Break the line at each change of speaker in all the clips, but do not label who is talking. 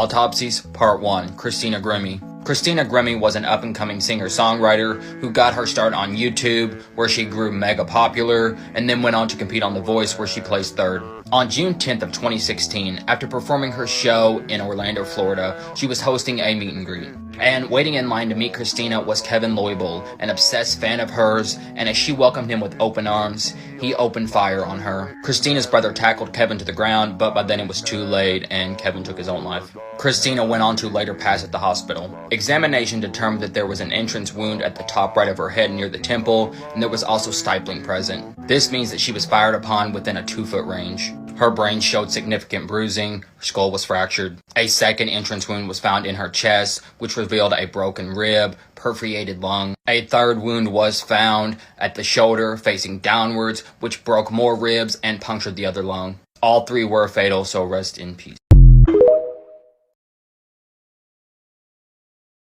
Autopsies Part 1. Christina Grimmy. Christina Grimmy was an up-and-coming singer-songwriter who got her start on YouTube, where she grew mega popular, and then went on to compete on The Voice, where she placed third. On June 10th of 2016, after performing her show in Orlando, Florida, she was hosting a meet and greet. And waiting in line to meet Christina was Kevin Loibel, an obsessed fan of hers, and as she welcomed him with open arms, he opened fire on her. Christina's brother tackled Kevin to the ground, but by then it was too late and Kevin took his own life. Christina went on to later pass at the hospital. Examination determined that there was an entrance wound at the top right of her head near the temple, and there was also stippling present. This means that she was fired upon within a 2-foot range. Her brain showed significant bruising, her skull was fractured. A second entrance wound was found in her chest, which revealed a broken rib, perforated lung. A third wound was found at the shoulder, facing downwards, which broke more ribs and punctured the other lung. All three were fatal, so rest in peace.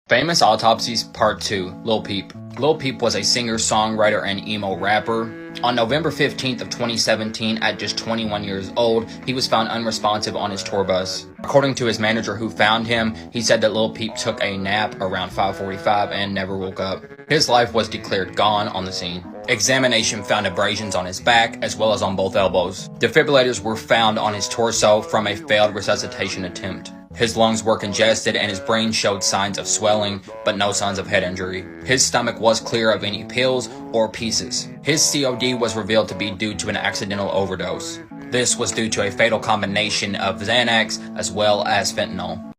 Famous Autopsies Part 2. Lil Peep. Lil Peep was a singer, songwriter, and emo rapper. On November 15th of 2017, at just 21 years old, he was found unresponsive on his tour bus. According to his manager who found him, he said that Lil Peep took a nap around 5:45 and never woke up. His life was declared gone on the scene. Examination found abrasions on his back as well as on both elbows. Defibrillators were found on his torso from a failed resuscitation attempt. His lungs were congested and his brain showed signs of swelling, but no signs of head injury. His stomach was clear of any pills or pieces. His COD was revealed to be due to an accidental overdose. This was due to a fatal combination of Xanax as well as fentanyl.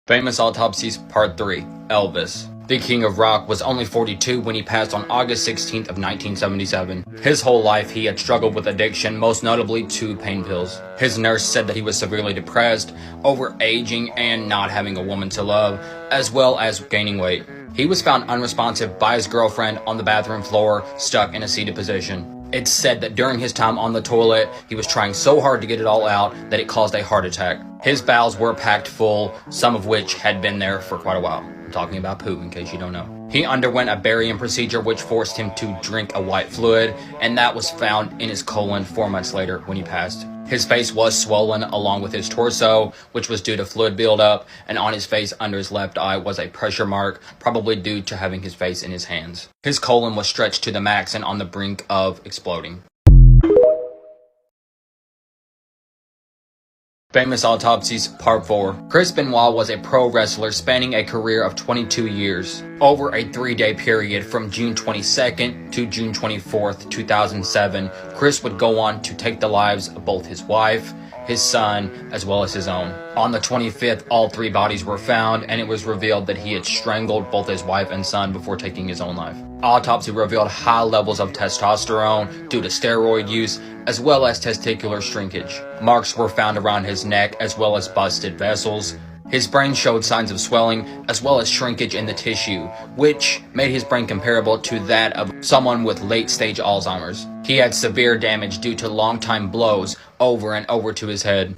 Famous Autopsies Part 3. Elvis. The King of Rock was only 42 when he passed on August 16th of 1977. His whole life he had struggled with addiction, most notably to pain pills. His nurse said that he was severely depressed, overaging, and not having a woman to love, as well as gaining weight. He was found unresponsive by his girlfriend on the bathroom floor, stuck in a seated position. It's said that during his time on the toilet, he was trying so hard to get it all out that it caused a heart attack. His bowels were packed full, some of which had been there for quite a while. I'm talking about poo, in case you don't know. He underwent a barium procedure which forced him to drink a white fluid, and that was found in his colon 4 months later when he passed. His face was swollen along with his torso, which was due to fluid buildup, and on his face under his left eye was a pressure mark, probably due to having his face in his hands. His colon was stretched to the max and on the brink of exploding. Famous Autopsies Part 4. Chris Benoit was a pro wrestler spanning a career of 22 years. Over a 3-day period from June 22nd to June 24th, 2007, Chris would go on to take the lives of both his wife, his son, as well as his own. On the 25th, all 3 bodies were found, and it was revealed that he had strangled both his wife and son before taking his own life. Autopsy revealed high levels of testosterone due to steroid use, as well as testicular shrinkage. Marks were found around his neck, as well as busted vessels. His brain showed signs of swelling, as well as shrinkage in the tissue, which made his brain comparable to that of someone with late-stage Alzheimer's. He had severe damage due to long-time blows over and over to his head.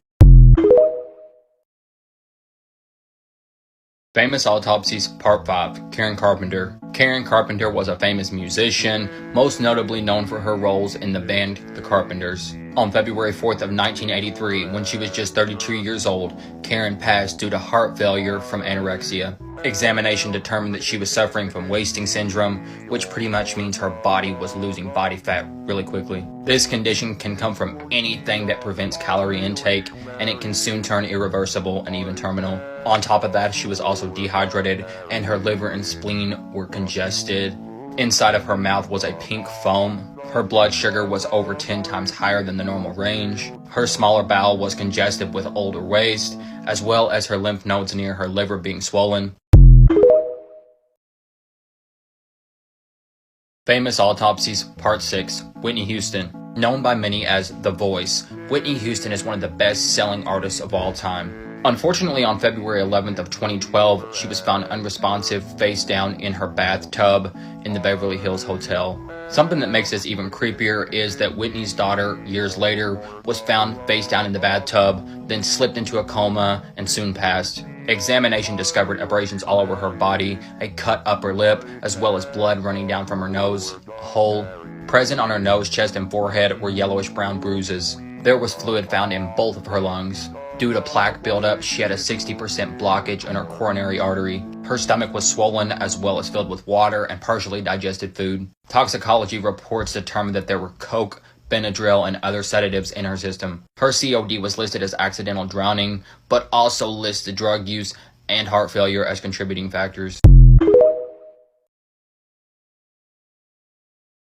Famous Autopsies Part 5. Karen Carpenter. Karen Carpenter was a famous musician, most notably known for her roles in the band The Carpenters. On February 4th of 1983, when she was just 32 years old, Karen passed due to heart failure from anorexia. Examination determined that she was suffering from wasting syndrome, which pretty much means her body was losing body fat really quickly. This condition can come from anything that prevents calorie intake, and it can soon turn irreversible and even terminal. On top of that, she was also dehydrated, and her liver and spleen were congested. Inside of her mouth was a pink foam. Her blood sugar was over 10 times higher than the normal range. Her smaller bowel was congested with older waste, as well as her lymph nodes near her liver being swollen. Famous Autopsies Part 6. Whitney Houston. Known by many as The Voice, Whitney Houston is one of the best-selling artists of all time. Unfortunately, on February 11th of 2012, she was found unresponsive face down in her bathtub in the Beverly Hills Hotel. Something that makes this even creepier is that Whitney's daughter, years later, was found face down in the bathtub, then slipped into a coma and soon passed. Examination discovered abrasions all over her body, a cut upper lip, as well as blood running down from her nose. A hole present on her nose, chest, and forehead were yellowish-brown bruises. There was fluid found in both of her lungs. Due to plaque buildup, she had a 60% blockage in her coronary artery. Her stomach was swollen as well as filled with water and partially digested food. Toxicology reports determined that there were coke, Benadryl, and other sedatives in her system. Her COD was listed as accidental drowning, but also listed drug use and heart failure as contributing factors.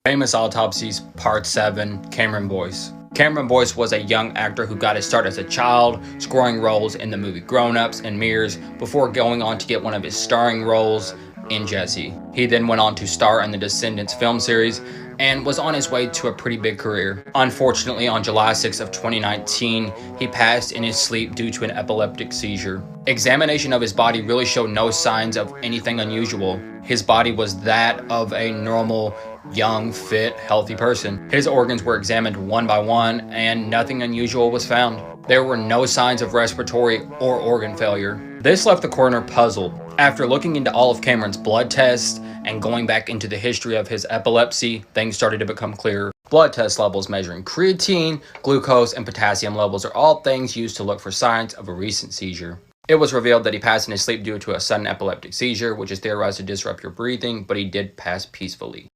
Famous Autopsies, Part 7, Cameron Boyce. Cameron Boyce was a young actor who got his start as a child, scoring roles in the movie Grown Ups and Mirrors before going on to get one of his starring roles in Jessie. He then went on to star in the Descendants film series and was on his way to a pretty big career. Unfortunately, on July 6 of 2019, he passed in his sleep due to an epileptic seizure. Examination of his body really showed no signs of anything unusual. His body was that of a normal, young, fit, healthy person. His organs were examined one by one and nothing unusual was found. There were no signs of respiratory or organ failure. This left the coroner puzzled. After looking into all of Cameron's blood tests and going back into the history of his epilepsy, things started to become clearer. Blood test levels measuring creatine, glucose, and potassium levels are all things used to look for signs of a recent seizure. It was revealed that he passed in his sleep due to a sudden epileptic seizure, which is theorized to disrupt your breathing, but he did pass peacefully.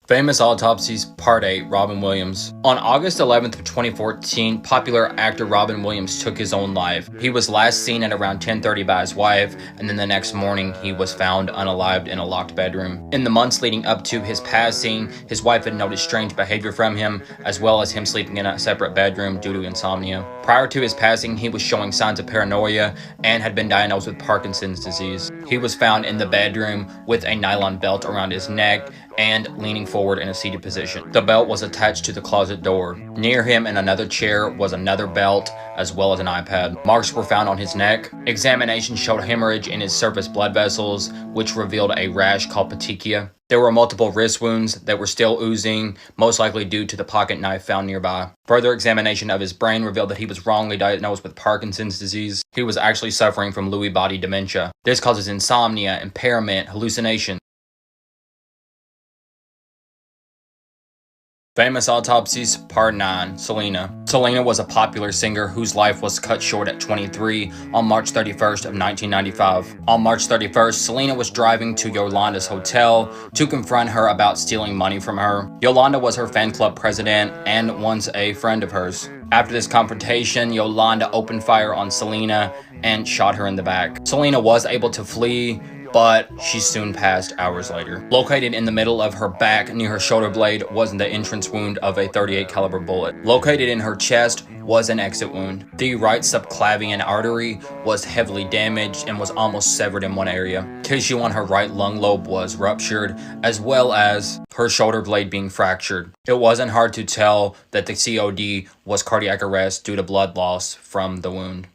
Famous Autopsies, Part 8, Robin Williams. On August 11th of 2014, popular actor Robin Williams took his own life. He was last seen at around 10:30 by his wife, and then the next morning he was found unalived in a locked bedroom. In the months leading up to his passing, his wife had noticed strange behavior from him, as well as him sleeping in a separate bedroom due to insomnia. Prior to his passing, he was showing signs of paranoia and had been diagnosed with Parkinson's disease. He was found in the bedroom with a nylon belt around his neck and leaning forward in a seated position. The belt was attached to the closet door. Near him in another chair was another belt as well as an iPad. Marks were found on his neck. Examination showed hemorrhage in his surface blood vessels, which revealed a rash called petechia. There were multiple wrist wounds that were still oozing, most likely due to the pocket knife found nearby. Further examination of his brain revealed that he was wrongly diagnosed with Parkinson's disease. He was actually suffering from Lewy body dementia. This causes insomnia, impairment, hallucination. Famous Autopsies, Part 9, Selena. Selena was a popular singer whose life was cut short at 23 on March 31st of 1995. On March 31st, Selena was driving to Yolanda's hotel to confront her about stealing money from her. Yolanda was her fan club president and once a friend of hers. After this confrontation, Yolanda opened fire on Selena and shot her in the back. Selena was able to flee, but she soon passed hours later. Located in the middle of her back near her shoulder blade was the entrance wound of a .38 caliber bullet. Located in her chest was an exit wound. The right subclavian artery was heavily damaged and was almost severed in one area. Tissue on her right lung lobe was ruptured, as well as her shoulder blade being fractured. It wasn't hard to tell that the COD was cardiac arrest due to blood loss from the wound.